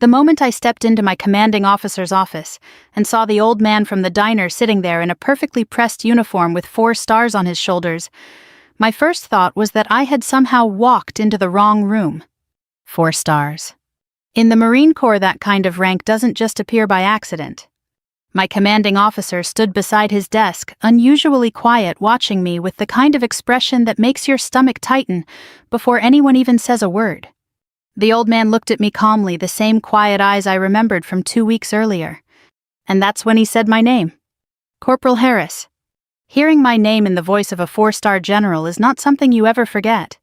the moment I stepped into my commanding officer's office and saw the old man from the diner sitting there in a perfectly pressed uniform with 4 stars on his shoulders, my first thought was that I had somehow walked into the wrong room. 4 stars. In the Marine Corps, that kind of rank doesn't just appear by accident. My commanding officer stood beside his desk, unusually quiet, watching me with the kind of expression that makes your stomach tighten before anyone even says a word. The old man looked at me calmly, the same quiet eyes I remembered from 2 weeks earlier. And that's when he said my name. Corporal Harris. Hearing my name in the voice of a 4-star general is not something you ever forget.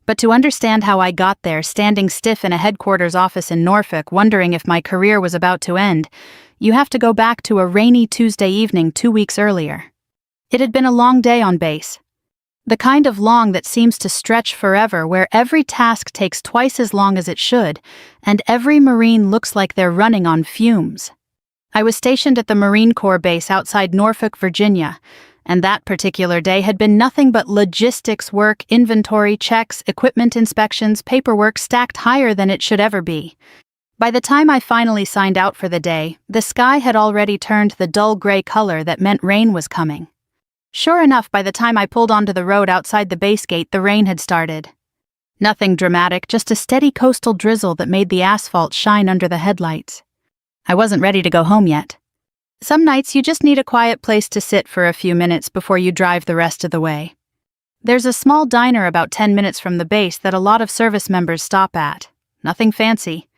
But to understand how I got there, standing stiff in a headquarters office in Norfolk, wondering if my career was about to end, you have to go back to a rainy Tuesday evening 2 weeks earlier. It had been a long day on base. The kind of long that seems to stretch forever, where every task takes twice as long as it should, and every Marine looks like they're running on fumes. I was stationed at the Marine Corps base outside Norfolk, Virginia, and that particular day had been nothing but logistics work, inventory checks, equipment inspections, paperwork stacked higher than it should ever be. By the time I finally signed out for the day, the sky had already turned the dull gray color that meant rain was coming. Sure enough, by the time I pulled onto the road outside the base gate, the rain had started. Nothing dramatic, just a steady coastal drizzle that made the asphalt shine under the headlights. I wasn't ready to go home yet. Some nights you just need a quiet place to sit for a few minutes before you drive the rest of the way. There's a small diner about 10 minutes from the base that a lot of service members stop at. Nothing fancy.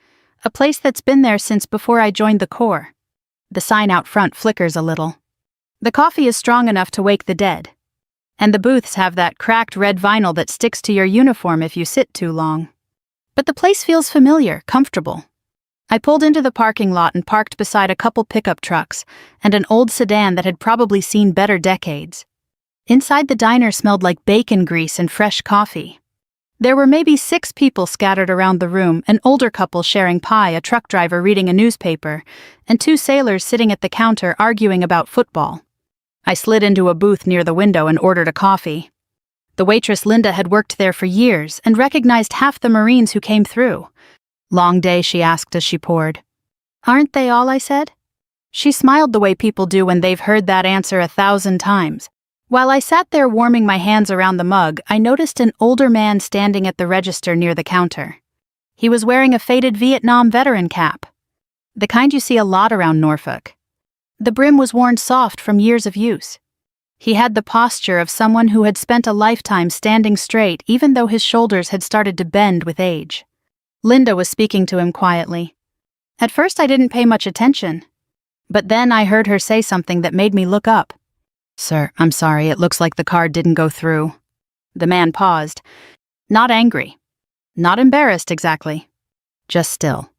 A place that's been there since before I joined the Corps. The sign out front flickers a little. The coffee is strong enough to wake the dead. And the booths have that cracked red vinyl that sticks to your uniform if you sit too long. But the place feels familiar, comfortable. I pulled into the parking lot and parked beside a couple pickup trucks and an old sedan that had probably seen better decades. Inside the diner smelled like bacon grease and fresh coffee. There were maybe 6 people scattered around the room, an older couple sharing pie, a truck driver reading a newspaper, and 2 sailors sitting at the counter arguing about football. I slid into a booth near the window and ordered a coffee. The waitress Linda had worked there for years and recognized half the Marines who came through. "Long day?" she asked as she poured. "Aren't they all?" I said. She smiled the way people do when they've heard that answer 1,000 times. While I sat there warming my hands around the mug, I noticed an older man standing at the register near the counter. He was wearing a faded Vietnam veteran cap, the kind you see a lot around Norfolk. The brim was worn soft from years of use. He had the posture of someone who had spent a lifetime standing straight even though his shoulders had started to bend with age. Linda was speaking to him quietly. At first I didn't pay much attention, but then I heard her say something that made me look up. "Sir, I'm sorry, it looks like the card didn't go through." The man paused. Not angry. Not embarrassed exactly. Just still.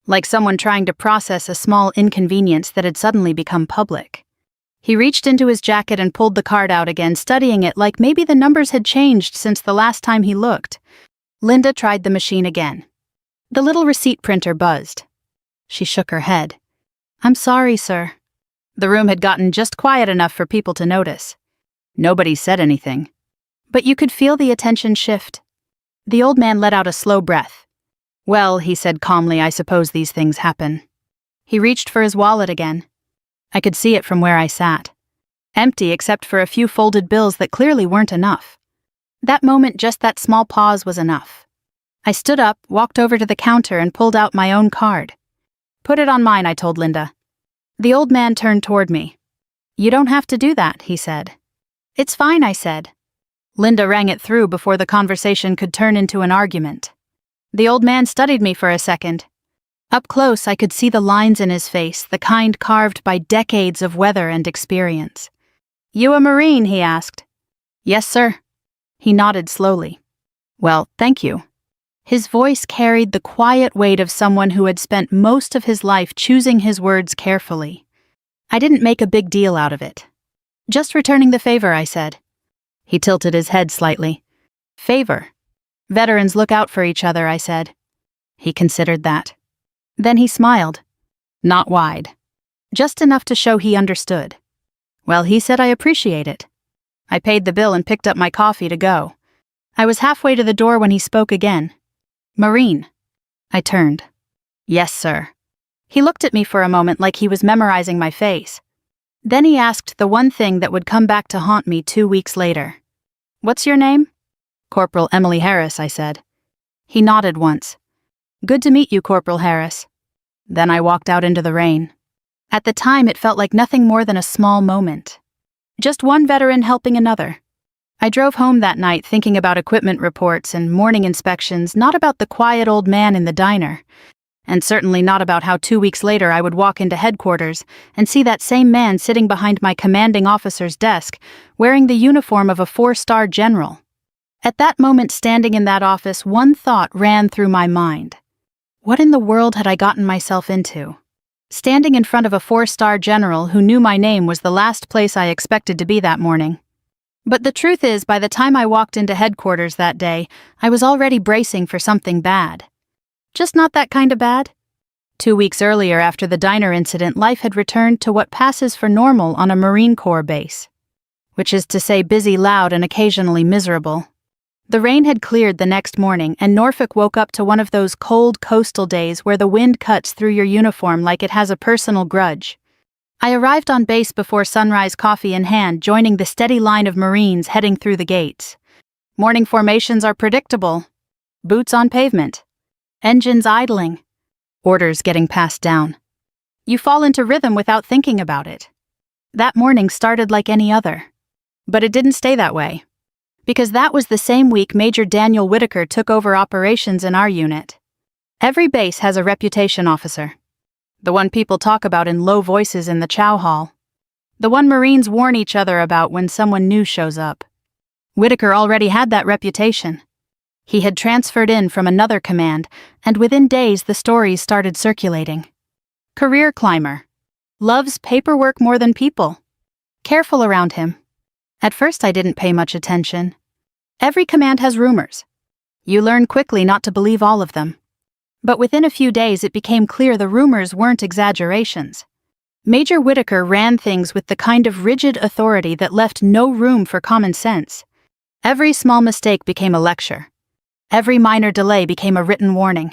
Like someone trying to process a small inconvenience that had suddenly become public. He reached into his jacket and pulled the card out again, studying it like maybe the numbers had changed since the last time he looked. Linda tried the machine again. The little receipt printer buzzed. She shook her head. "I'm sorry, sir." The room had gotten just quiet enough for people to notice. Nobody said anything. But you could feel the attention shift. The old man let out a slow breath. "Well," he said calmly, "I suppose these things happen." He reached for his wallet again. I could see it from where I sat. Empty except for a few folded bills that clearly weren't enough. That moment, just that small pause, was enough. I stood up, walked over to the counter and pulled out my own card. "Put it on mine," I told Linda. The old man turned toward me. "You don't have to do that," he said. "It's fine," I said. Linda rang it through before the conversation could turn into an argument. The old man studied me for a second. Up close, I could see the lines in his face, the kind carved by decades of weather and experience. "You a Marine?" he asked. "Yes, sir." He nodded slowly. "Well, thank you." His voice carried the quiet weight of someone who had spent most of his life choosing his words carefully. I didn't make a big deal out of it. "Just returning the favor," I said. He tilted his head slightly. "Favor? Veterans look out for each other," I said. He considered that. Then he smiled. Not wide. Just enough to show he understood. "Well," he said, "I appreciate it." I paid the bill and picked up my coffee to go. I was halfway to the door when he spoke again. "Marine." I turned. Yes, sir. He looked at me for a moment like he was memorizing my face. Then he asked the one thing that would come back to haunt me 2 weeks later. What's your name? Corporal Emily Harris, I said. He nodded once. Good to meet you, Corporal Harris. Then I walked out into the rain. At the time, it felt like nothing more than a small moment. Just one veteran helping another. I drove home that night thinking about equipment reports and morning inspections, not about the quiet old man in the diner. And certainly not about how 2 weeks later I would walk into headquarters and see that same man sitting behind my commanding officer's desk, wearing the uniform of a 4-star general. At that moment, standing in that office, one thought ran through my mind. What in the world had I gotten myself into? Standing in front of a 4-star general who knew my name was the last place I expected to be that morning. But the truth is, by the time I walked into headquarters that day, I was already bracing for something bad. Just not that kind of bad. 2 weeks earlier, after the diner incident, life had returned to what passes for normal on a Marine Corps base. Which is to say busy, loud, and occasionally miserable. The rain had cleared the next morning, and Norfolk woke up to one of those cold coastal days where the wind cuts through your uniform like it has a personal grudge. I arrived on base before sunrise, coffee in hand, joining the steady line of Marines heading through the gates. Morning formations are predictable. Boots on pavement. Engines idling. Orders getting passed down. You fall into rhythm without thinking about it. That morning started like any other. But it didn't stay that way. Because that was the same week Major Daniel Whitaker took over operations in our unit. Every base has a reputation officer. The one people talk about in low voices in the chow hall. The one Marines warn each other about when someone new shows up. Whitaker already had that reputation. He had transferred in from another command, and within days the stories started circulating. Career climber. Loves paperwork more than people. Careful around him. At first I didn't pay much attention. Every command has rumors. You learn quickly not to believe all of them. But within a few days it became clear the rumors weren't exaggerations. Major Whitaker ran things with the kind of rigid authority that left no room for common sense. Every small mistake became a lecture. Every minor delay became a written warning.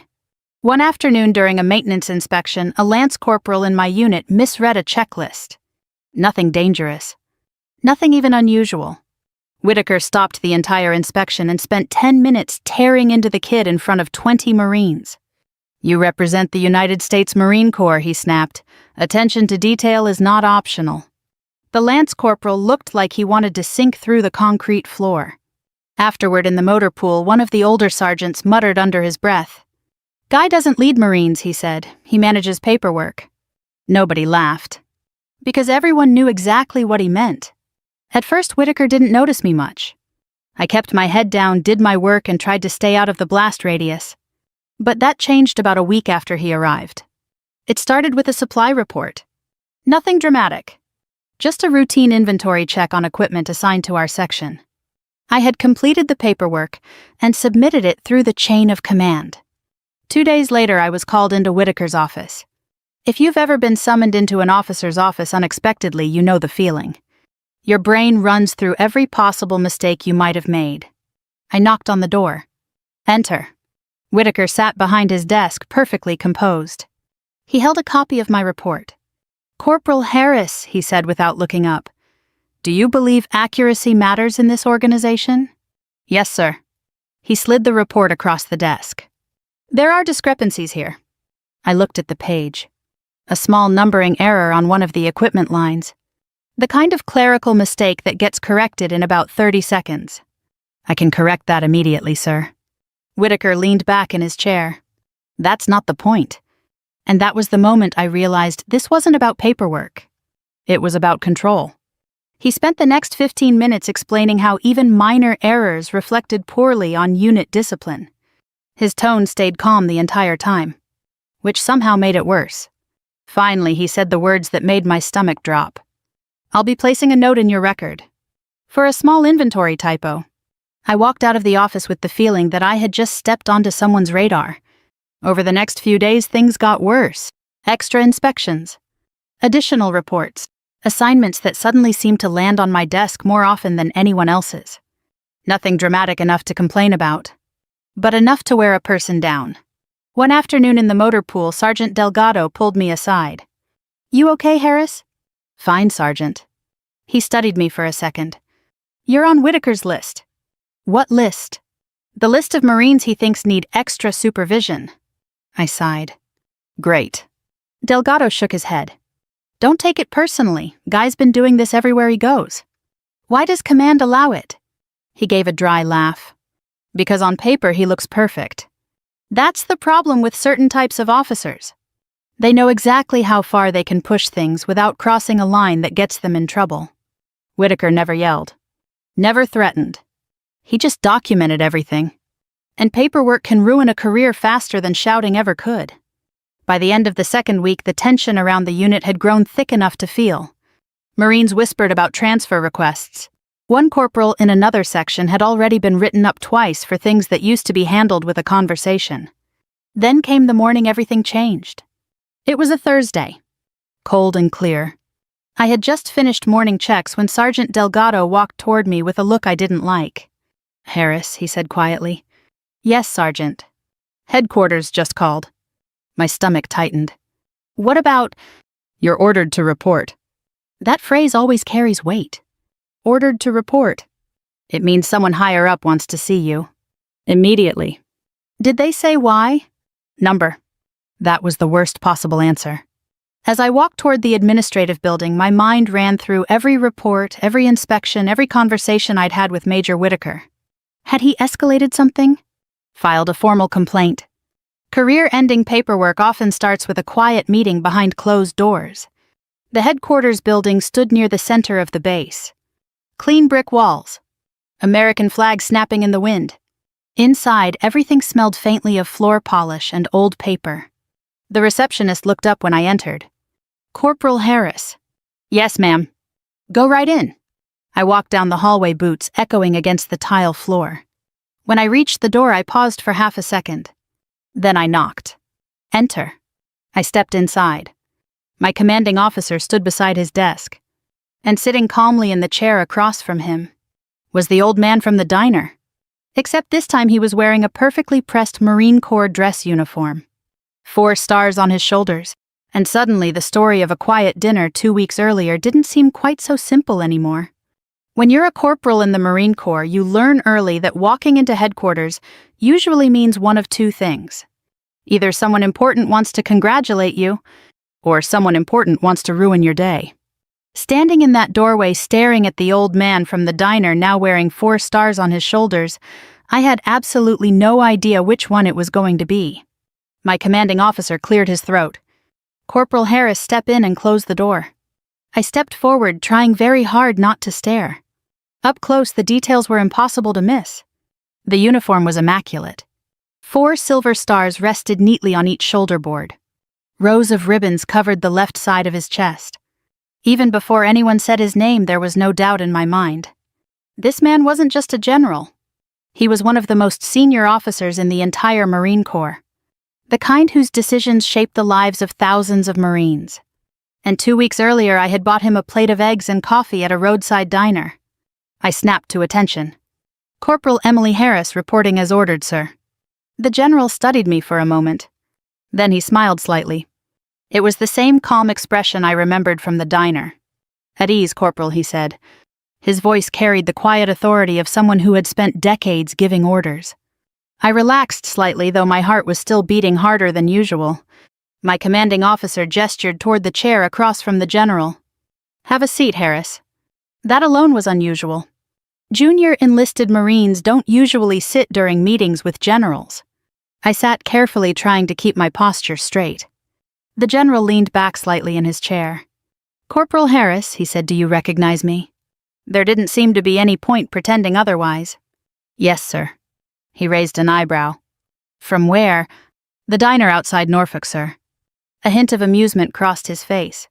One afternoon during a maintenance inspection, a lance corporal in my unit misread a checklist. Nothing dangerous. Nothing even unusual. Whitaker stopped the entire inspection and spent 10 minutes tearing into the kid in front of 20 Marines. You represent the United States Marine Corps, he snapped. Attention to detail is not optional. The lance corporal looked like he wanted to sink through the concrete floor. Afterward in the motor pool, one of the older sergeants muttered under his breath. Guy doesn't lead Marines, he said. He manages paperwork. Nobody laughed. Because everyone knew exactly what he meant. At first, Whitaker didn't notice me much. I kept my head down, did my work, and tried to stay out of the blast radius. But that changed about a week after he arrived. It started with a supply report. Nothing dramatic. Just a routine inventory check on equipment assigned to our section. I had completed the paperwork and submitted it through the chain of command. 2 days later, I was called into Whitaker's office. If you've ever been summoned into an officer's office unexpectedly, you know the feeling. Your brain runs through every possible mistake you might have made. I knocked on the door. Enter. Whitaker sat behind his desk, perfectly composed. He held a copy of my report. Corporal Harris, he said without looking up. Do you believe accuracy matters in this organization? Yes, sir. He slid the report across the desk. There are discrepancies here. I looked at the page. A small numbering error on one of the equipment lines. The kind of clerical mistake that gets corrected in about 30 seconds. I can correct that immediately, sir. Whitaker leaned back in his chair. That's not the point. And that was the moment I realized this wasn't about paperwork. It was about control. He spent the next 15 minutes explaining how even minor errors reflected poorly on unit discipline. His tone stayed calm the entire time, which somehow made it worse. Finally, he said the words that made my stomach drop. I'll be placing a note in your record. For a small inventory typo. I walked out of the office with the feeling that I had just stepped onto someone's radar. Over the next few days, things got worse. Extra inspections. Additional reports. Assignments that suddenly seemed to land on my desk more often than anyone else's. Nothing dramatic enough to complain about. But enough to wear a person down. One afternoon in the motor pool, Sergeant Delgado pulled me aside. "You okay, Harris?" "Fine, Sergeant." He studied me for a second. "You're on Whitaker's list." "What list?" "The list of Marines he thinks need extra supervision." I sighed. "Great." Delgado shook his head. "Don't take it personally. Guy's been doing this everywhere he goes." "Why does command allow it?" He gave a dry laugh. "Because on paper he looks perfect." That's the problem with certain types of officers. They know exactly how far they can push things without crossing a line that gets them in trouble. Whitaker never yelled. Never threatened. He just documented everything. And paperwork can ruin a career faster than shouting ever could. By the end of the second week, the tension around the unit had grown thick enough to feel. Marines whispered about transfer requests. One corporal in another section had already been written up twice for things that used to be handled with a conversation. Then came the morning everything changed. It was a Thursday. Cold and clear. I had just finished morning checks when Sergeant Delgado walked toward me with a look I didn't like. "Harris," he said quietly. "Yes, Sergeant." "Headquarters just called." My stomach tightened. "What about—" "You're ordered to report." That phrase always carries weight. Ordered to report. It means someone higher up wants to see you. Immediately. Did they say why? Number. That was the worst possible answer. As I walked toward the administrative building, my mind ran through every report, every inspection, every conversation I'd had with Major Whitaker. Had he escalated something? Filed a formal complaint. Career-ending paperwork often starts with a quiet meeting behind closed doors. The headquarters building stood near the center of the base. Clean brick walls. American flag snapping in the wind. Inside, everything smelled faintly of floor polish and old paper. The receptionist looked up when I entered. "Corporal Harris." "Yes, ma'am." "Go right in." I walked down the hallway, boots echoing against the tile floor. When I reached the door, I paused for half a second. Then I knocked. "Enter." I stepped inside. My commanding officer stood beside his desk. And sitting calmly in the chair across from him was the old man from the diner. Except this time he was wearing a perfectly pressed Marine Corps dress uniform. 4 stars on his shoulders, and suddenly the story of a quiet dinner 2 weeks earlier didn't seem quite so simple anymore. When you're a corporal in the Marine Corps, you learn early that walking into headquarters usually means one of 2 things. Either someone important wants to congratulate you, or someone important wants to ruin your day. Standing in that doorway staring at the old man from the diner now wearing 4 stars on his shoulders, I had absolutely no idea which one it was going to be. My commanding officer cleared his throat. "Corporal Harris, step in and close the door." I stepped forward, trying very hard not to stare. Up close, the details were impossible to miss. The uniform was immaculate. 4 silver stars rested neatly on each shoulder board. Rows of ribbons covered the left side of his chest. Even before anyone said his name, there was no doubt in my mind. This man wasn't just a general. He was one of the most senior officers in the entire Marine Corps. The kind whose decisions shaped the lives of thousands of Marines. And 2 weeks earlier, I had bought him a plate of eggs and coffee at a roadside diner. I snapped to attention. "Corporal Emily Harris reporting as ordered, sir." The general studied me for a moment. Then he smiled slightly. It was the same calm expression I remembered from the diner. "At ease, Corporal," he said. His voice carried the quiet authority of someone who had spent decades giving orders. I relaxed slightly, though my heart was still beating harder than usual. My commanding officer gestured toward the chair across from the general. "Have a seat, Harris." That alone was unusual. Junior enlisted Marines don't usually sit during meetings with generals. I sat carefully, trying to keep my posture straight. The general leaned back slightly in his chair. "Corporal Harris," he said, "do you recognize me?" There didn't seem to be any point pretending otherwise. "Yes, sir." He raised an eyebrow. "From where?" "The diner outside Norfolk, sir." A hint of amusement crossed his face.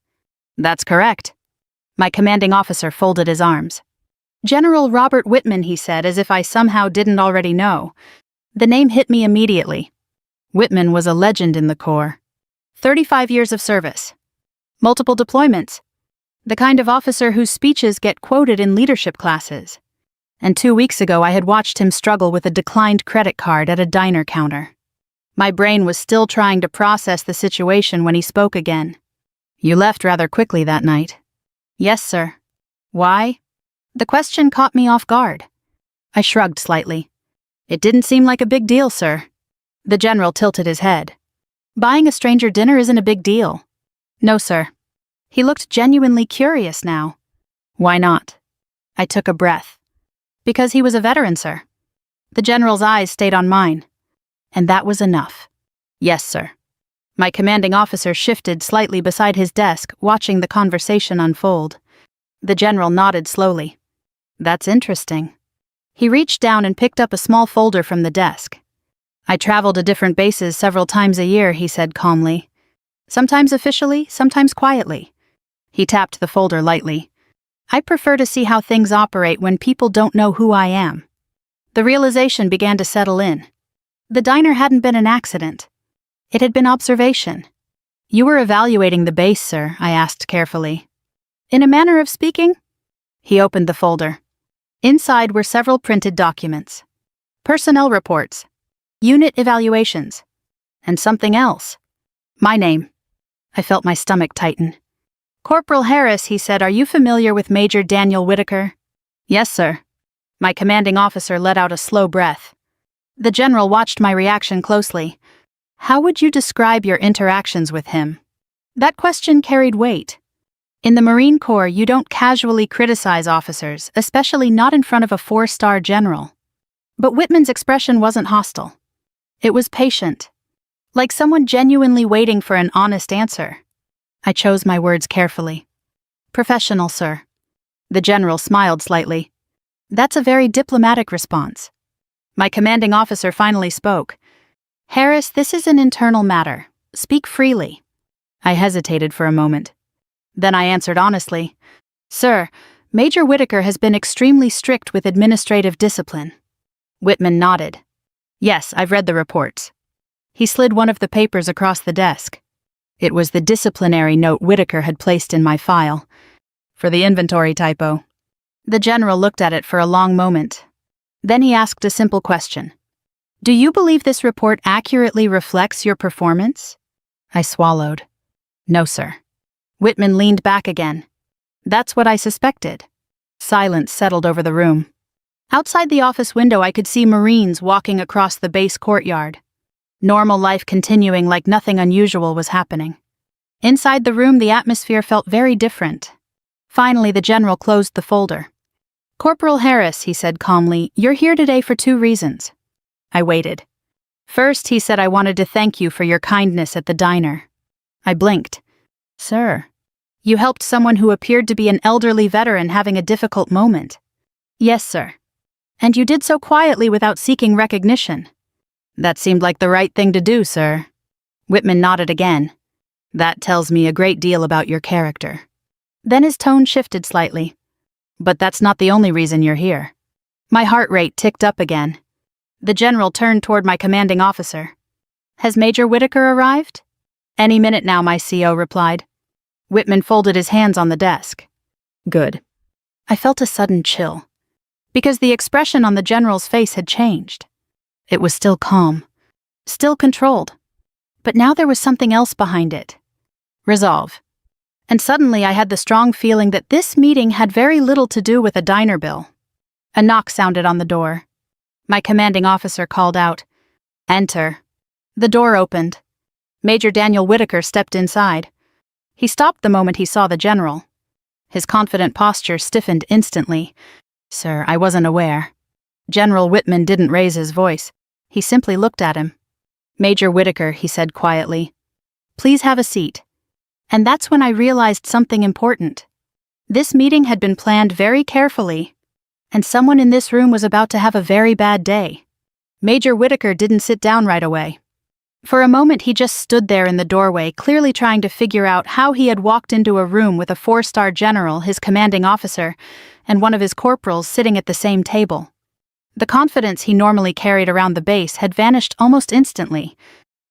"That's correct." My commanding officer folded his arms. "General Robert Whitman," he said, as if I somehow didn't already know. The name hit me immediately. Whitman was a legend in the Corps. 35 years of service. Multiple deployments. The kind of officer whose speeches get quoted in leadership classes. And 2 weeks ago I had watched him struggle with a declined credit card at a diner counter. My brain was still trying to process the situation when he spoke again. You left rather quickly that night. Yes, sir. Why? The question caught me off guard. I shrugged slightly. It didn't seem like a big deal, sir. The general tilted his head. Buying a stranger dinner isn't a big deal. No, sir. He looked genuinely curious now. Why not? I took a breath. Because he was a veteran, sir. The general's eyes stayed on mine. And that was enough. Yes, sir. My commanding officer shifted slightly beside his desk, watching the conversation unfold. The general nodded slowly. That's interesting. He reached down and picked up a small folder from the desk. I travel to different bases several times a year, he said calmly. Sometimes officially, sometimes quietly. He tapped the folder lightly. I prefer to see how things operate when people don't know who I am. The realization began to settle in. The diner hadn't been an accident. It had been observation. You were evaluating the base, sir, I asked carefully. In a manner of speaking? He opened the folder. Inside were several printed documents. Personnel reports. Unit evaluations. And something else. My name. I felt my stomach tighten. Corporal Harris, he said, are you familiar with Major Daniel Whitaker? Yes, sir. My commanding officer let out a slow breath. The general watched my reaction closely. How would you describe your interactions with him? That question carried weight. In the Marine Corps, you don't casually criticize officers, especially not in front of a 4-star general. But Whitman's expression wasn't hostile. It was patient. Like someone genuinely waiting for an honest answer. I chose my words carefully. Professional, sir. The general smiled slightly. That's a very diplomatic response. My commanding officer finally spoke. Harris, this is an internal matter. Speak freely. I hesitated for a moment. Then I answered honestly. Sir, Major Whitaker has been extremely strict with administrative discipline. Whitman nodded. Yes, I've read the reports. He slid one of the papers across the desk. It was the disciplinary note Whitaker had placed in my file. For the inventory typo. The general looked at it for a long moment. Then he asked a simple question. Do you believe this report accurately reflects your performance? I swallowed. No, sir. Whitman leaned back again. That's what I suspected. Silence settled over the room. Outside the office window, I could see Marines walking across the base courtyard. Normal life continuing like nothing unusual was happening. Inside the room, the atmosphere felt very different. Finally, the general closed the folder. Corporal Harris, he said calmly, you're here today for 2 reasons. I waited. First, he said, I wanted to thank you for your kindness at the diner. I blinked. Sir, you helped someone who appeared to be an elderly veteran having a difficult moment. Yes, sir. And you did so quietly without seeking recognition. That seemed like the right thing to do, sir. Whitman nodded again. That tells me a great deal about your character. Then his tone shifted slightly. But that's not the only reason you're here. My heart rate ticked up again. The general turned toward my commanding officer. Has Major Whitaker arrived? Any minute now, my CO replied. Whitman folded his hands on the desk. Good. I felt a sudden chill. Because the expression on the general's face had changed. It was still calm. Still controlled. But now there was something else behind it. Resolve. And suddenly I had the strong feeling that this meeting had very little to do with a diner bill. A knock sounded on the door. My commanding officer called out, Enter. The door opened. Major Daniel Whitaker stepped inside. He stopped the moment he saw the general. His confident posture stiffened instantly. Sir, I wasn't aware. General Whitman didn't raise his voice. He simply looked at him. Major Whitaker, he said quietly. Please have a seat. And that's when I realized something important. This meeting had been planned very carefully, and someone in this room was about to have a very bad day. Major Whitaker didn't sit down right away. For a moment he just stood there in the doorway, clearly trying to figure out how he had walked into a room with a 4-star general, his commanding officer, and one of his corporals sitting at the same table. The confidence he normally carried around the base had vanished almost instantly.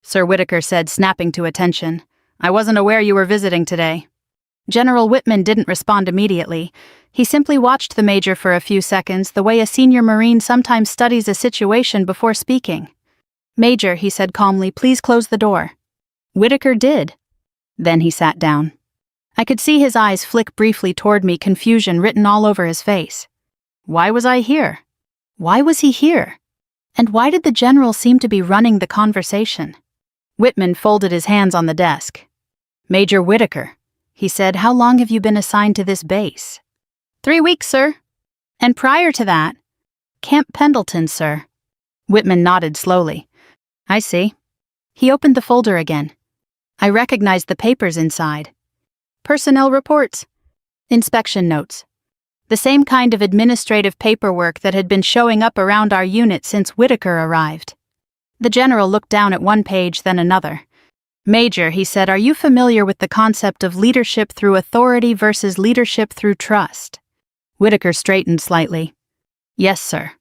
Sir Whitaker said, snapping to attention, I wasn't aware you were visiting today. General Whitman didn't respond immediately. He simply watched the major for a few seconds, the way a senior Marine sometimes studies a situation before speaking. Major, he said calmly, please close the door. Whitaker did. Then he sat down. I could see his eyes flick briefly toward me, confusion written all over his face. Why was I here? Why was he here? And why did the general seem to be running the conversation? Whitman folded his hands on the desk. Major Whitaker, he said, how long have you been assigned to this base? 3 weeks, sir. And prior to that? Camp Pendleton, sir. Whitman nodded slowly. I see. He opened the folder again. I recognized the papers inside. Personnel reports. Inspection notes. The same kind of administrative paperwork that had been showing up around our unit since Whitaker arrived. The general looked down at one page, then another. Major, he said, are you familiar with the concept of leadership through authority versus leadership through trust? Whitaker straightened slightly. Yes, sir.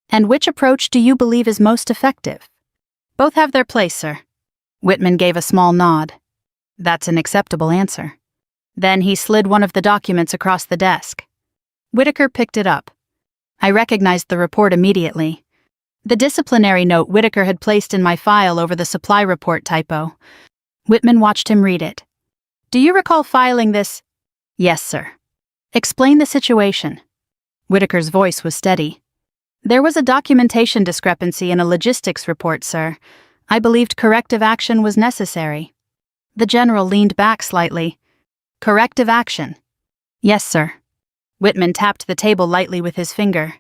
And which approach do you believe is most effective? Both have their place, sir. Whitman gave a small nod. That's an acceptable answer. Then he slid one of the documents across the desk. Whitaker picked it up. I recognized the report immediately. The disciplinary note Whitaker had placed in my file over the supply report typo. Whitman watched him read it. Do you recall filing this? Yes, sir. Explain the situation. Whitaker's voice was steady. There was a documentation discrepancy in a logistics report, sir. I believed corrective action was necessary. The general leaned back slightly. Corrective action? Yes, sir. Whitman tapped the table lightly with his finger.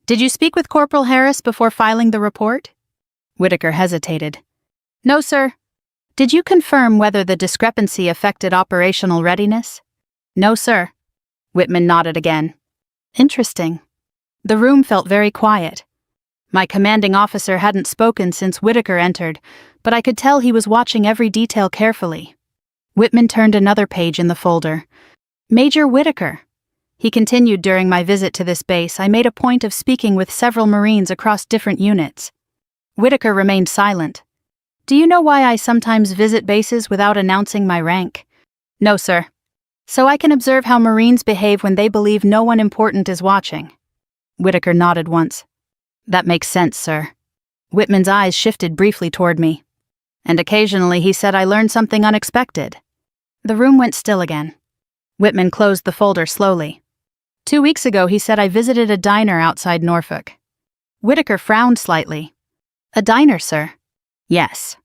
Did you speak with Corporal Harris before filing the report? Whitaker hesitated. No, sir. Did you confirm whether the discrepancy affected operational readiness? No, sir. Whitman nodded again. Interesting. The room felt very quiet. My commanding officer hadn't spoken since Whitaker entered, but I could tell he was watching every detail carefully. Whitman turned another page in the folder. Major Whitaker. He continued, during my visit to this base, I made a point of speaking with several Marines across different units. Whitaker remained silent. Do you know why I sometimes visit bases without announcing my rank? No, sir. So I can observe how Marines behave when they believe no one important is watching. Whitaker nodded once. That makes sense, sir. Whitman's eyes shifted briefly toward me. And occasionally he said I learned something unexpected. The room went still again. Whitman closed the folder slowly. 2 weeks ago he said I visited a diner outside Norfolk. Whitaker frowned slightly. A diner, sir? Yes.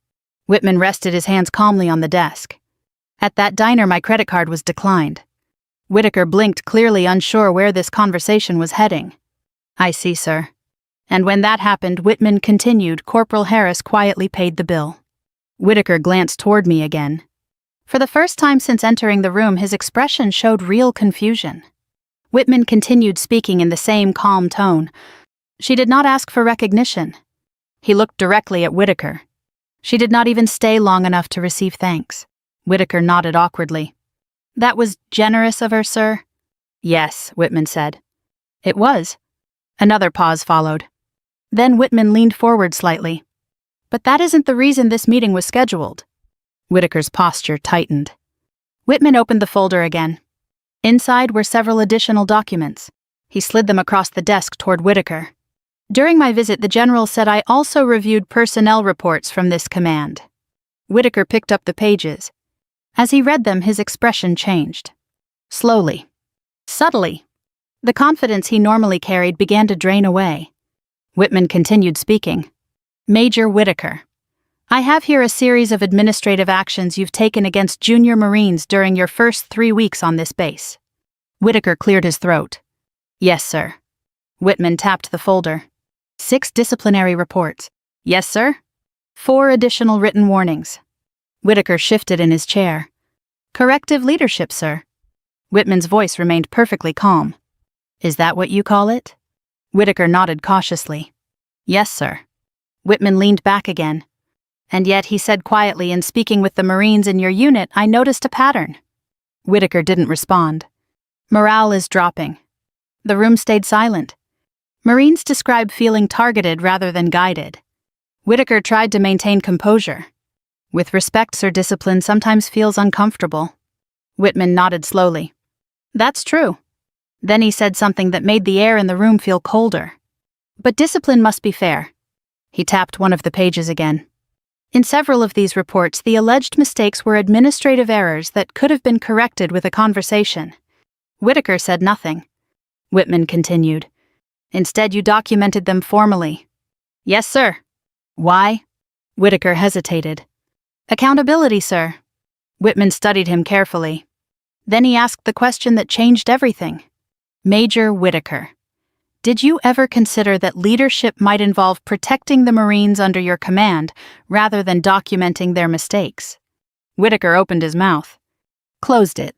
Whitman rested his hands calmly on the desk. At that diner my credit card was declined. Whitaker blinked, clearly unsure where this conversation was heading. I see, sir. And when that happened, Whitman continued, Corporal Harris quietly paid the bill. Whitaker glanced toward me again. For the first time since entering the room, his expression showed real confusion. Whitman continued speaking in the same calm tone. She did not ask for recognition. He looked directly at Whitaker. She did not even stay long enough to receive thanks. Whitaker nodded awkwardly. That was generous of her, sir? Yes, Whitman said. It was. Another pause followed. Then Whitman leaned forward slightly. But that isn't the reason this meeting was scheduled. Whitaker's posture tightened. Whitman opened the folder again. Inside were several additional documents. He slid them across the desk toward Whitaker. During my visit, the general said I also reviewed personnel reports from this command. Whitaker picked up the pages. As he read them, his expression changed. Slowly. Subtly. The confidence he normally carried began to drain away. Whitman continued speaking. Major Whitaker. I have here a series of administrative actions you've taken against junior Marines during your first 3 weeks on this base. Whitaker cleared his throat. Yes, sir. Whitman tapped the folder. 6 disciplinary reports. Yes, sir. 4 additional written warnings. Whitaker shifted in his chair. Corrective leadership, sir. Whitman's voice remained perfectly calm. Is that what you call it? Whitaker nodded cautiously. Yes, sir. Whitman leaned back again. And yet, he said quietly, in speaking with the Marines in your unit, I noticed a pattern. Whitaker didn't respond. Morale is dropping. The room stayed silent. Marines describe feeling targeted rather than guided. Whitaker tried to maintain composure. With respect, sir, discipline sometimes feels uncomfortable. Whitman nodded slowly. That's true. Then he said something that made the air in the room feel colder. But discipline must be fair. He tapped one of the pages again. In several of these reports, the alleged mistakes were administrative errors that could have been corrected with a conversation. Whitaker said nothing. Whitman continued. Instead, you documented them formally. Yes, sir. Why? Whitaker hesitated. Accountability, sir. Whitman studied him carefully. Then he asked the question that changed everything. Major Whitaker, did you ever consider that leadership might involve protecting the Marines under your command rather than documenting their mistakes? Whitaker opened his mouth. Closed it.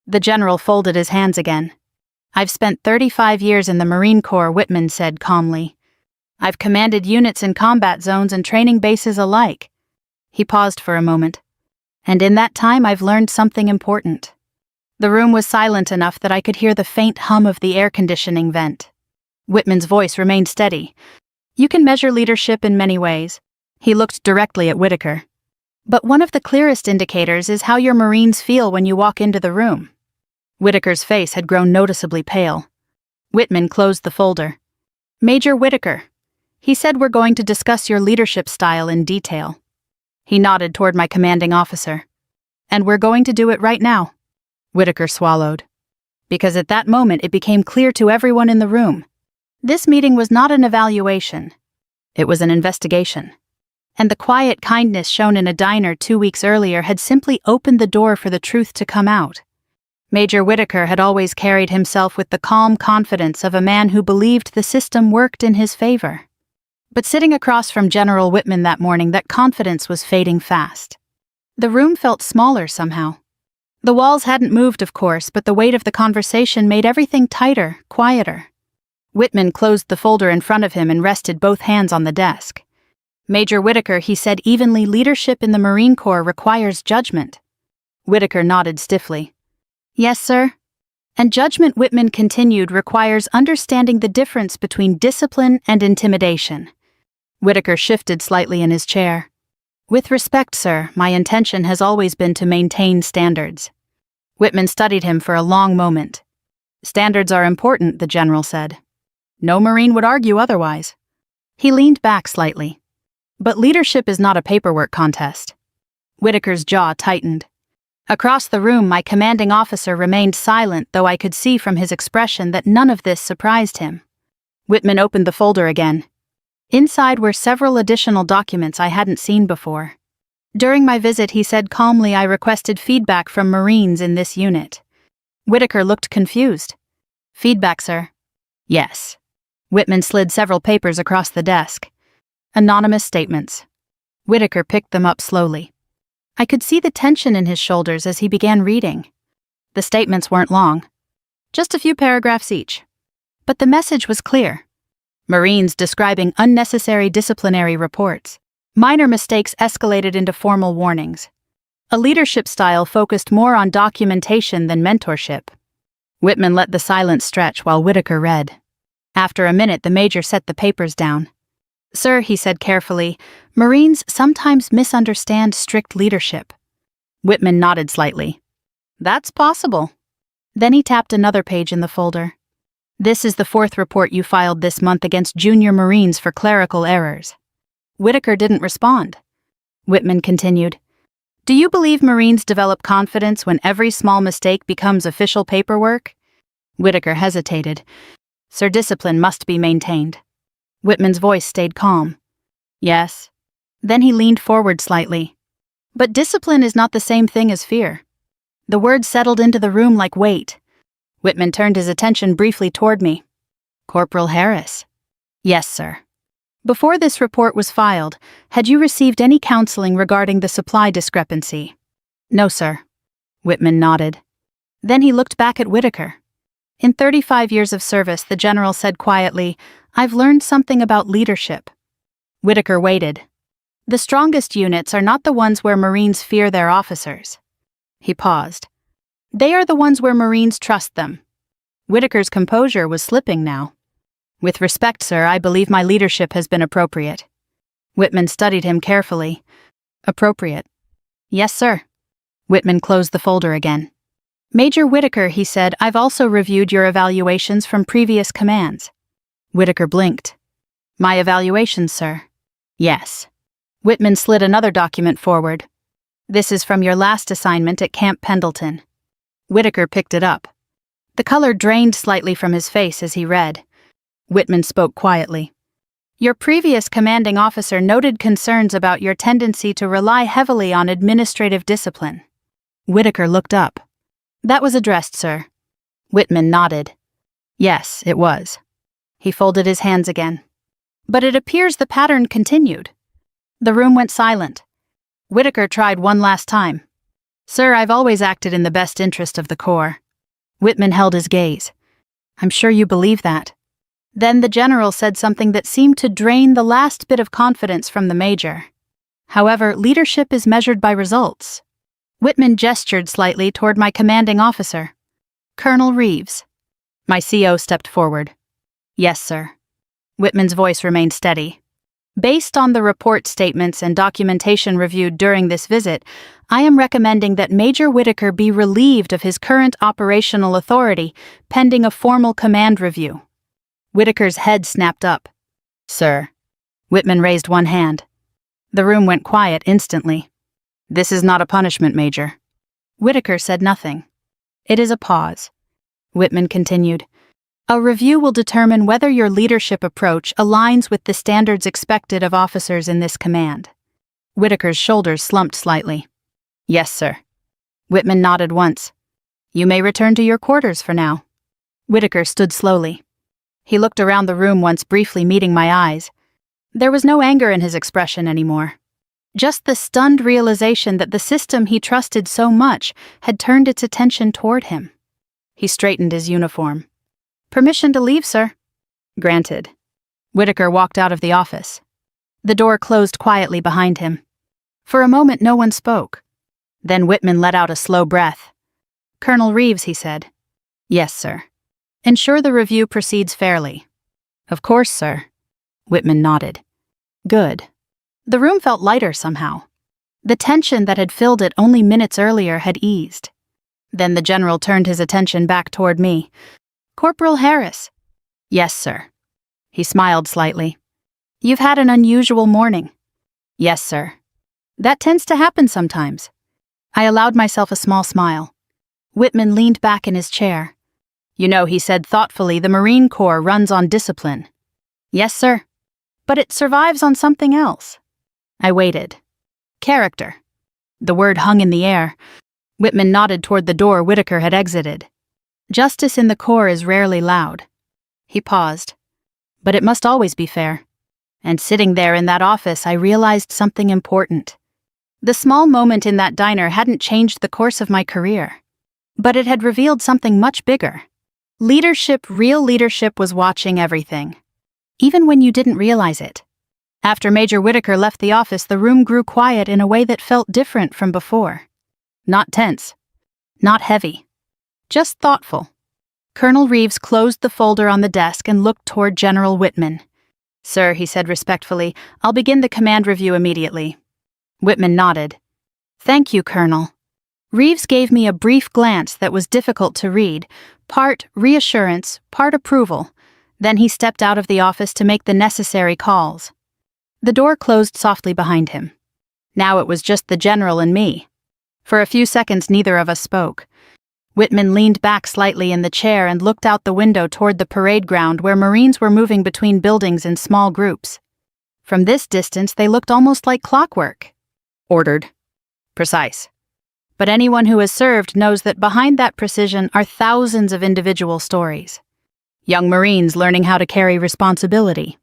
The general folded his hands again. I've spent 35 years in the Marine Corps, Whitman said calmly. I've commanded units in combat zones and training bases alike. He paused for a moment. And in that time I've learned something important. The room was silent enough that I could hear the faint hum of the air conditioning vent. Whitman's voice remained steady. You can measure leadership in many ways. He looked directly at Whitaker. But one of the clearest indicators is how your Marines feel when you walk into the room. Whitaker's face had grown noticeably pale. Whitman closed the folder. Major Whitaker, he said we're going to discuss your leadership style in detail. He nodded toward my commanding officer. And we're going to do it right now. Whitaker swallowed. Because at that moment it became clear to everyone in the room. This meeting was not an evaluation. It was an investigation. And the quiet kindness shown in a diner 2 weeks earlier had simply opened the door for the truth to come out. Major Whitaker had always carried himself with the calm confidence of a man who believed the system worked in his favor. But sitting across from General Whitman that morning, that confidence was fading fast. The room felt smaller somehow. The walls hadn't moved, of course, but the weight of the conversation made everything tighter, quieter. Whitman closed the folder in front of him and rested both hands on the desk. Major Whitaker, he said evenly, leadership in the Marine Corps requires judgment. Whitaker nodded stiffly. Yes, sir. And judgment, Whitman continued, requires understanding the difference between discipline and intimidation. Whitaker shifted slightly in his chair. With respect, sir, my intention has always been to maintain standards. Whitman studied him for a long moment. Standards are important, the general said. No Marine would argue otherwise. He leaned back slightly. But leadership is not a paperwork contest. Whitaker's jaw tightened. Across the room, my commanding officer remained silent, though I could see from his expression that none of this surprised him. Whitman opened the folder again. Inside were several additional documents I hadn't seen before. During my visit, he said calmly, I requested feedback from Marines in this unit. Whitaker looked confused. Feedback, sir? Yes. Whitman slid several papers across the desk. Anonymous statements. Whitaker picked them up slowly. I could see the tension in his shoulders as he began reading. The statements weren't long. Just a few paragraphs each. But the message was clear. Marines describing unnecessary disciplinary reports. Minor mistakes escalated into formal warnings. A leadership style focused more on documentation than mentorship. Whitman let the silence stretch while Whitaker read. After a minute, the major set the papers down. Sir, he said carefully, Marines sometimes misunderstand strict leadership. Whitman nodded slightly. That's possible. Then he tapped another page in the folder. This is the 4th report you filed this month against junior Marines for clerical errors. Whitaker didn't respond. Whitman continued. Do you believe Marines develop confidence when every small mistake becomes official paperwork? Whitaker hesitated. Sir, discipline must be maintained. Whitman's voice stayed calm. Yes. Then he leaned forward slightly. But discipline is not the same thing as fear. The words settled into the room like weight. Whitman turned his attention briefly toward me. Corporal Harris. Yes, sir. Before this report was filed, had you received any counseling regarding the supply discrepancy? No, sir. Whitman nodded. Then he looked back at Whitaker. In 35 years of service, the general said quietly, I've learned something about leadership. Whitaker waited. The strongest units are not the ones where Marines fear their officers. He paused. They are the ones where Marines trust them. Whitaker's composure was slipping now. With respect, sir, I believe my leadership has been appropriate. Whitman studied him carefully. Appropriate. Yes, sir. Whitman closed the folder again. Major Whitaker, he said, I've also reviewed your evaluations from previous commands. Whitaker blinked. My evaluations, sir. Yes. Whitman slid another document forward. This is from your last assignment at Camp Pendleton. Whitaker picked it up. The color drained slightly from his face as he read. Whitman spoke quietly. Your previous commanding officer noted concerns about your tendency to rely heavily on administrative discipline. Whitaker looked up. That was addressed, sir. Whitman nodded. Yes, it was. He folded his hands again. But it appears the pattern continued. The room went silent. Whitaker tried one last time. Sir, I've always acted in the best interest of the Corps. Whitman held his gaze. I'm sure you believe that. Then the general said something that seemed to drain the last bit of confidence from the major. However, leadership is measured by results. Whitman gestured slightly toward my commanding officer. Colonel Reeves. My CO stepped forward. Yes, sir. Whitman's voice remained steady. Based on the report statements and documentation reviewed during this visit, I am recommending that Major Whitaker be relieved of his current operational authority pending a formal command review. Whitaker's head snapped up. Sir. Whitman raised one hand. The room went quiet instantly. This is not a punishment, Major. Whitaker said nothing. It is a pause. Whitman continued. A review will determine whether your leadership approach aligns with the standards expected of officers in this command. Whitaker's shoulders slumped slightly. Yes, sir. Whitman nodded once. You may return to your quarters for now. Whitaker stood slowly. He looked around the room once briefly meeting my eyes. There was no anger in his expression anymore. Just the stunned realization that the system he trusted so much had turned its attention toward him. He straightened his uniform. Permission to leave, sir. Granted. Whitaker walked out of the office. The door closed quietly behind him. For a moment no one spoke. Then Whitman let out a slow breath. Colonel Reeves, he said. Yes, sir. Ensure the review proceeds fairly. Of course, sir. Whitman nodded. Good. The room felt lighter somehow. The tension that had filled it only minutes earlier had eased. Then the general turned his attention back toward me. Corporal Harris. Yes, sir. He smiled slightly. You've had an unusual morning. Yes, sir. That tends to happen sometimes. I allowed myself a small smile. Whitman leaned back in his chair. You know, he said thoughtfully, the Marine Corps runs on discipline. Yes, sir. But it survives on something else. I waited. Character. The word hung in the air. Whitman nodded toward the door Whitaker had exited. Justice in the Corps is rarely loud. He paused. But it must always be fair. And sitting there in that office, I realized something important. The small moment in that diner hadn't changed the course of my career. But it had revealed something much bigger. Leadership, real leadership, was watching everything. Even when you didn't realize it. After Major Whitaker left the office, the room grew quiet in a way that felt different from before. Not tense. Not heavy. Just thoughtful. Colonel Reeves closed the folder on the desk and looked toward General Whitman. Sir, he said respectfully, I'll begin the command review immediately. Whitman nodded. Thank you, Colonel. Reeves gave me a brief glance that was difficult to read, part reassurance, part approval. Then he stepped out of the office to make the necessary calls. The door closed softly behind him. Now it was just the general and me. For a few seconds neither of us spoke. Whitman leaned back slightly in the chair and looked out the window toward the parade ground where Marines were moving between buildings in small groups. From this distance they looked almost like clockwork. Ordered. Precise. But anyone who has served knows that behind that precision are thousands of individual stories. Young Marines learning how to carry responsibility.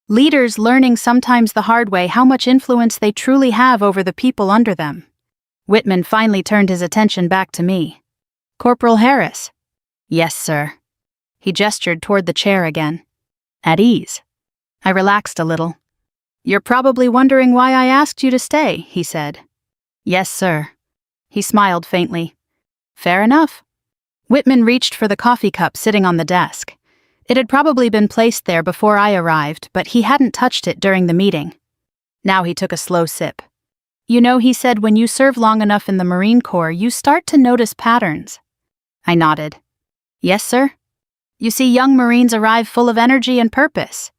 Leaders learning sometimes the hard way how much influence they truly have over the people under them. Whitman finally turned his attention back to me. Corporal Harris. Yes, sir. He gestured toward the chair again. At ease. I relaxed a little. You're probably wondering why I asked you to stay, he said. Yes, sir. He smiled faintly. Fair enough. Whitman reached for the coffee cup sitting on the desk. It had probably been placed there before I arrived, but he hadn't touched it during the meeting. Now he took a slow sip. You know, he said, when you serve long enough in the Marine Corps, you start to notice patterns. I nodded. Yes, sir. You see young Marines arrive full of energy and purpose.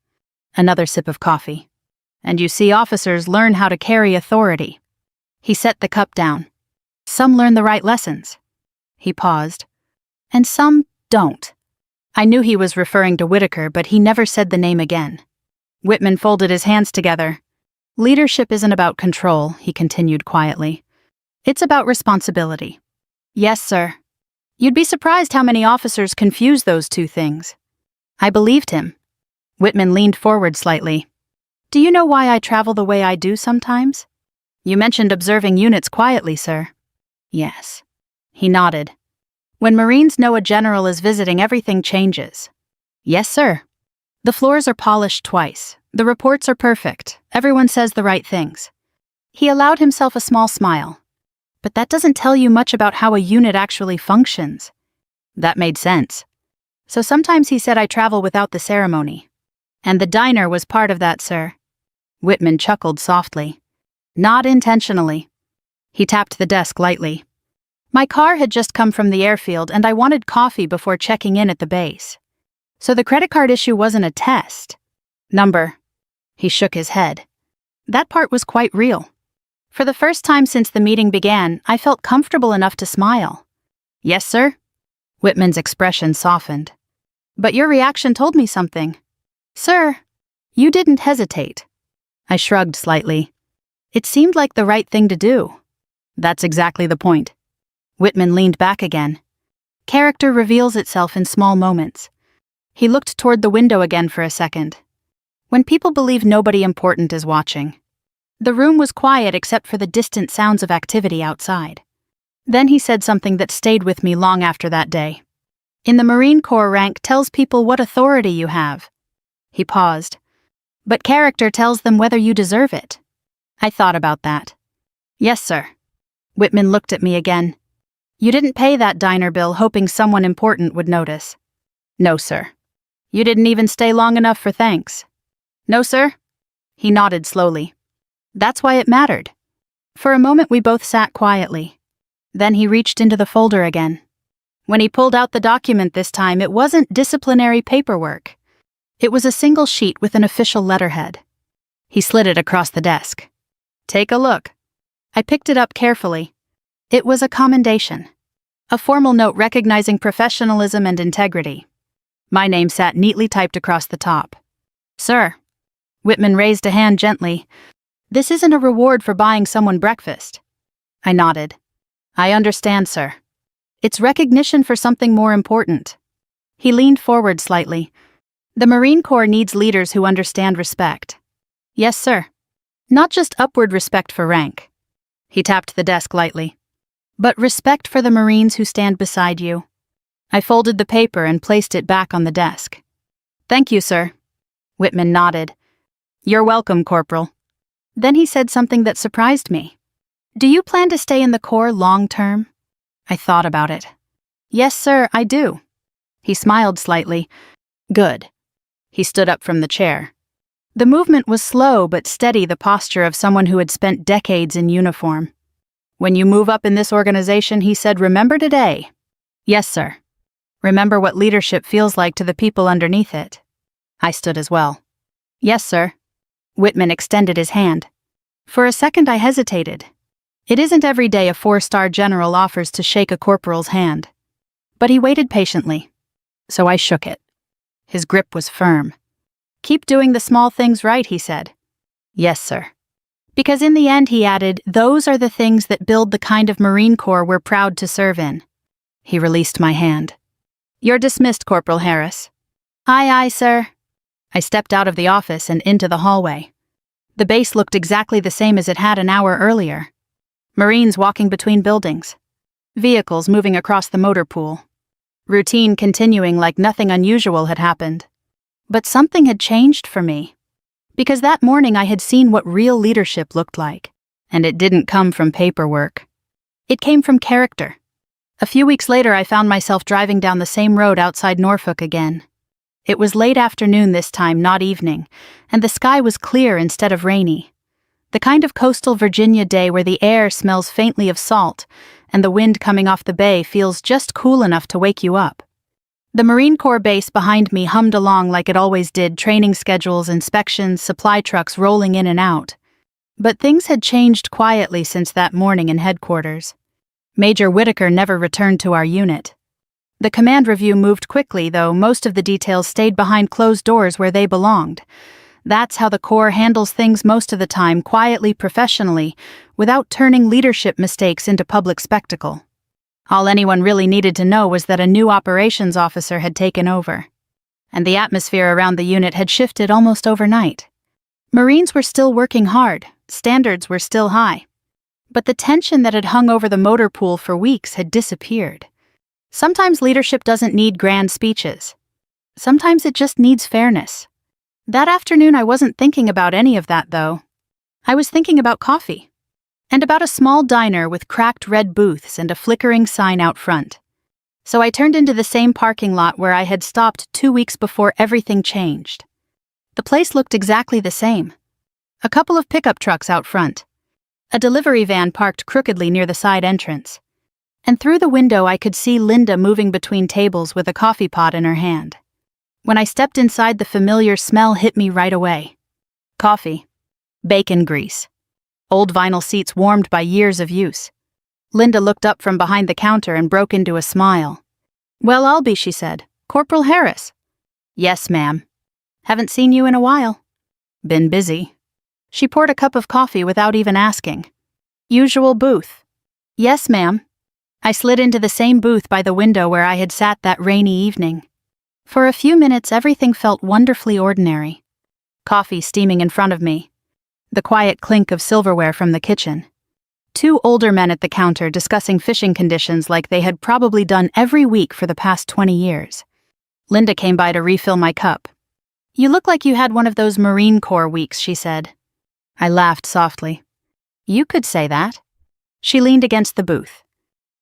Another sip of coffee. And you see, officers learn how to carry authority. He set the cup down. Some learn the right lessons. He paused. And some don't. I knew he was referring to Whitaker, but he never said the name again. Whitman folded his hands together. Leadership isn't about control, he continued quietly. It's about responsibility. Yes, sir. You'd be surprised how many officers confuse those two things. I believed him. Whitman leaned forward slightly. Do you know why I travel the way I do sometimes? You mentioned observing units quietly, sir. Yes. He nodded. When Marines know a general is visiting, everything changes. Yes, sir. The floors are polished twice. The reports are perfect. Everyone says the right things. He allowed himself a small smile. But that doesn't tell you much about how a unit actually functions. That made sense. So sometimes he said I travel without the ceremony. And the diner was part of that, sir. Whitman chuckled softly. Not intentionally. He tapped the desk lightly. My car had just come from the airfield and I wanted coffee before checking in at the base. So the credit card issue wasn't a test. Number. He shook his head. That part was quite real. For the first time since the meeting began, I felt comfortable enough to smile. Yes, sir? Whitman's expression softened. But your reaction told me something. Sir, you didn't hesitate. I shrugged slightly. It seemed like the right thing to do. That's exactly the point. Whitman leaned back again. Character reveals itself in small moments. He looked toward the window again for a second. When people believe nobody important is watching. The room was quiet except for the distant sounds of activity outside. Then he said something that stayed with me long after that day. In the Marine Corps, rank tells people what authority you have. He paused. But character tells them whether you deserve it. I thought about that. Yes, sir. Whitman looked at me again. You didn't pay that diner bill hoping someone important would notice. No, sir. You didn't even stay long enough for thanks. No, sir? He nodded slowly. That's why it mattered. For a moment we both sat quietly. Then he reached into the folder again. When he pulled out the document this time, it wasn't disciplinary paperwork. It was a single sheet with an official letterhead. He slid it across the desk. Take a look. I picked it up carefully. It was a commendation. A formal note recognizing professionalism and integrity. My name sat neatly typed across the top. Sir. Whitman raised a hand gently. This isn't a reward for buying someone breakfast. I nodded. I understand, sir. It's recognition for something more important. He leaned forward slightly. The Marine Corps needs leaders who understand respect. Yes, sir. Not just upward respect for rank. He tapped the desk lightly. But respect for the Marines who stand beside you. I folded the paper and placed it back on the desk. Thank you, sir. Whitman nodded. You're welcome, Corporal. Then he said something that surprised me. Do you plan to stay in the Corps long term? I thought about it. Yes, sir, I do. He smiled slightly. Good. He stood up from the chair. The movement was slow but steady, the posture of someone who had spent decades in uniform. When you move up in this organization, he said, remember today. Yes, sir. Remember what leadership feels like to the people underneath it. I stood as well. Yes, sir. Whitman extended his hand. For a second I hesitated. It isn't every day a 4-star general offers to shake a corporal's hand. But he waited patiently. So I shook it. His grip was firm. Keep doing the small things right, he said. Yes, sir. Because in the end, he added, those are the things that build the kind of Marine Corps we're proud to serve in. He released my hand. You're dismissed, Corporal Harris. Aye, aye, sir. I stepped out of the office and into the hallway. The base looked exactly the same as it had an hour earlier. Marines walking between buildings. Vehicles moving across the motor pool. Routine continuing like nothing unusual had happened. But something had changed for me. Because that morning I had seen what real leadership looked like. And it didn't come from paperwork. It came from character. A few weeks later I found myself driving down the same road outside Norfolk again. It was late afternoon this time, not evening, and the sky was clear instead of rainy. The kind of coastal Virginia day where the air smells faintly of salt, and the wind coming off the bay feels just cool enough to wake you up. The Marine Corps base behind me hummed along like it always did, training schedules, inspections, supply trucks rolling in and out. But things had changed quietly since that morning in headquarters. Major Whitaker never returned to our unit. The command review moved quickly, though most of the details stayed behind closed doors where they belonged. That's how the Corps handles things most of the time, quietly, professionally, without turning leadership mistakes into public spectacle. All anyone really needed to know was that a new operations officer had taken over. And the atmosphere around the unit had shifted almost overnight. Marines were still working hard, standards were still high. But the tension that had hung over the motor pool for weeks had disappeared. Sometimes leadership doesn't need grand speeches. Sometimes it just needs fairness. That afternoon I wasn't thinking about any of that, though. I was thinking about coffee. And about a small diner with cracked red booths and a flickering sign out front. So I turned into the same parking lot where I had stopped 2 weeks before everything changed. The place looked exactly the same. A couple of pickup trucks out front. A delivery van parked crookedly near the side entrance. And through the window I could see Linda moving between tables with a coffee pot in her hand. When I stepped inside, the familiar smell hit me right away. Coffee. Bacon grease. Old vinyl seats warmed by years of use. Linda looked up from behind the counter and broke into a smile. "Well, I'll be," she said. "Corporal Harris." "Yes, ma'am. Haven't seen you in a while." "Been busy." She poured a cup of coffee without even asking. "Usual booth." "Yes, ma'am." I slid into the same booth by the window where I had sat that rainy evening. For a few minutes everything felt wonderfully ordinary. Coffee steaming in front of me. The quiet clink of silverware from the kitchen. 2 older men at the counter discussing fishing conditions like they had probably done every week for the past 20 years. Linda came by to refill my cup. "You look like you had one of those Marine Corps weeks," she said. I laughed softly. "You could say that." She leaned against the booth.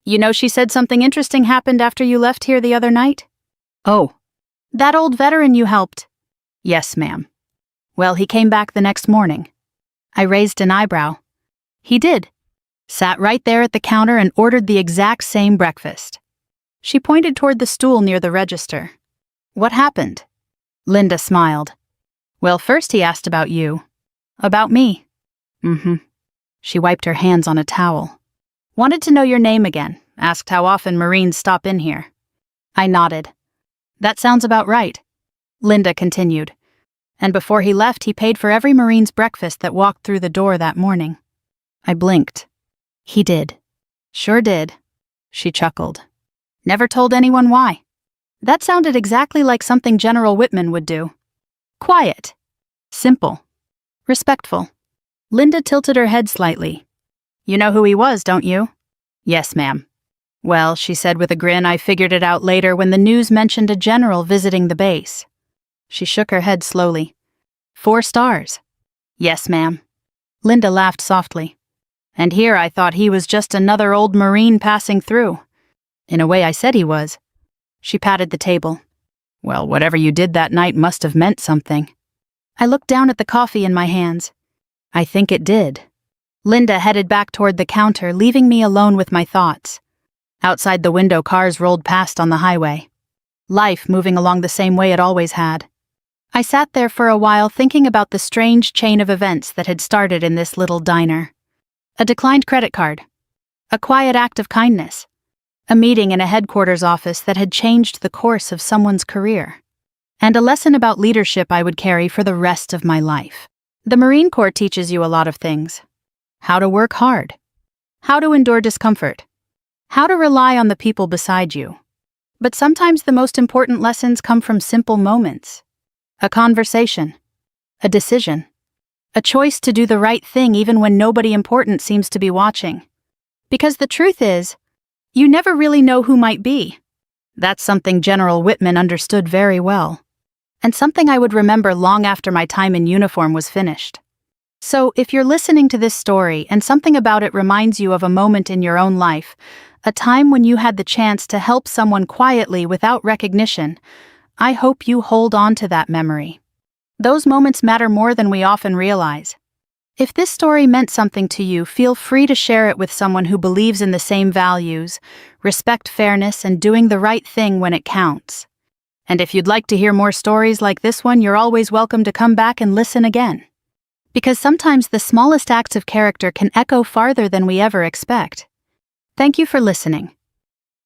"You know, she said something interesting happened after you left here the other night?" "Oh. That old veteran you helped?" "Yes, ma'am." "Well, he came back the next morning." I raised an eyebrow. "He did. Sat right there at the counter and ordered the exact same breakfast." She pointed toward the stool near the register. "What happened?" Linda smiled. "Well, first he asked about you." "About me?" "Mm-hmm." She wiped her hands on a towel. "Wanted to know your name again, asked how often Marines stop in here." I nodded. "That sounds about right." Linda continued. "And before he left, he paid for every Marine's breakfast that walked through the door that morning." I blinked. "He did." "Sure did." She chuckled. "Never told anyone why." That sounded exactly like something General Whitman would do. Quiet. Simple. Respectful. Linda tilted her head slightly. "You know who he was, don't you?" "Yes, ma'am." "Well," she said with a grin, "I figured it out later when the news mentioned a general visiting the base." She shook her head slowly. 4 stars." "Yes, ma'am." Linda laughed softly. "And here I thought he was just another old Marine passing through. In a way, I said he was." She patted the table. "Well, whatever you did that night must have meant something." I looked down at the coffee in my hands. "I think it did." Linda headed back toward the counter, leaving me alone with my thoughts. Outside the window, cars rolled past on the highway. Life moving along the same way it always had. I sat there for a while thinking about the strange chain of events that had started in this little diner. A declined credit card. A quiet act of kindness. A meeting in a headquarters office that had changed the course of someone's career. And a lesson about leadership I would carry for the rest of my life. The Marine Corps teaches you a lot of things. How to work hard. How to endure discomfort. How to rely on the people beside you. But sometimes the most important lessons come from simple moments. A conversation. A decision. A choice to do the right thing even when nobody important seems to be watching. Because the truth is, you never really know who might be. That's something General Whitman understood very well. And something I would remember long after my time in uniform was finished. So, if you're listening to this story and something about it reminds you of a moment in your own life, a time when you had the chance to help someone quietly without recognition, I hope you hold on to that memory. Those moments matter more than we often realize. If this story meant something to you, feel free to share it with someone who believes in the same values, respect fairness, and doing the right thing when it counts. And if you'd like to hear more stories like this one, you're always welcome to come back and listen again. Because sometimes the smallest acts of character can echo farther than we ever expect. Thank you for listening.